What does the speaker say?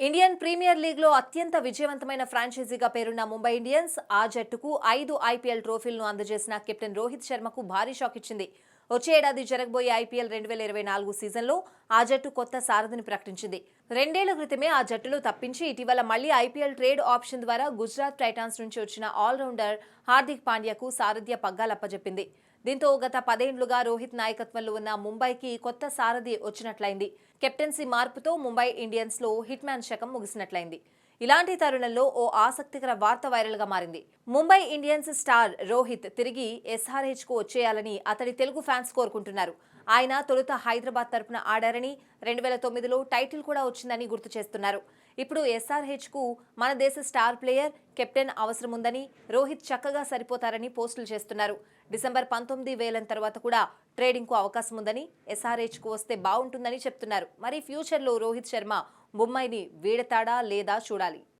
Indian premier league లో అత్యంత విజయవంతమైన ఫ్రాంచైజీగా పేరున్న ముంబై ఇండియన్స్ ఆ జట్టుకు 5 ఐపీఎల్ ట్రోఫీలను అందజేసిన కెప్టెన్ రోహిత్ శర్మకు భారీ షాక్ ఇచ్చింది. వచ్చే ఏడాది జరగబోయే ఐపీఎల్ 2024 సీజన్లో ఆ జట్టు కొత్త సారథిని ప్రకటించింది. రెండేళ్ల క్రితమే ఆ జట్టులో తప్పించి ఇటీవల మళ్లీ ఐపీఎల్ ట్రేడ్ ఆప్షన్ ద్వారా గుజరాత్ టైటాన్స్ నుంచి వచ్చిన ఆల్రౌండర్ హార్దిక్ పాండ్యాకు సారథ్య పగ్గాలప్పజెప్పింది. దీంతో గత 10 ఏళ్లుగా రోహిత్ నాయకత్వంలో ఉన్న ముంబైకి కొత్త సారథి వచ్చినట్లయింది. కెప్టెన్సీ మార్పుతో ముంబై ఇండియన్స్ లో హిట్ మ్యాన్ శకం ముగిసినట్లయింది. ఇలాంటి తరుణంలో ఓ ఆసక్తికర వార్త వైరల్ గా మారింది. ముంబై ఇండియన్స్ స్టార్ రోహిత్ తిరిగి ఎస్ఆర్హెచ్ కు వచ్చేయాలని అతడి తెలుగు ఫ్యాన్స్ కోరుకుంటున్నారు. ఆయన తొలుత హైదరాబాద్ తరపున ఆడారని 2009లో టైటిల్ కూడా వచ్చిందని గుర్తు చేస్తున్నారు. ఇప్పుడు ఎస్ఆర్హెచ్ కు మన దేశ స్టార్ ప్లేయర్ కెప్టెన్ అవసరం ఉందని, రోహిత్ చక్కగా సరిపోతారని పోస్టులు చేస్తున్నారు. డిసెంబర్ 19 వేలం తర్వాత కూడా ట్రేడింగ్ కు అవకాశం ఉందని, ఎస్ఆర్హెచ్ కు వస్తే బాగుంటుందని చెప్తున్నారు. మరి ఫ్యూచర్ లో రోహిత్ శర్మ ముంబైని వీడతాడా లేదా చూడాలి.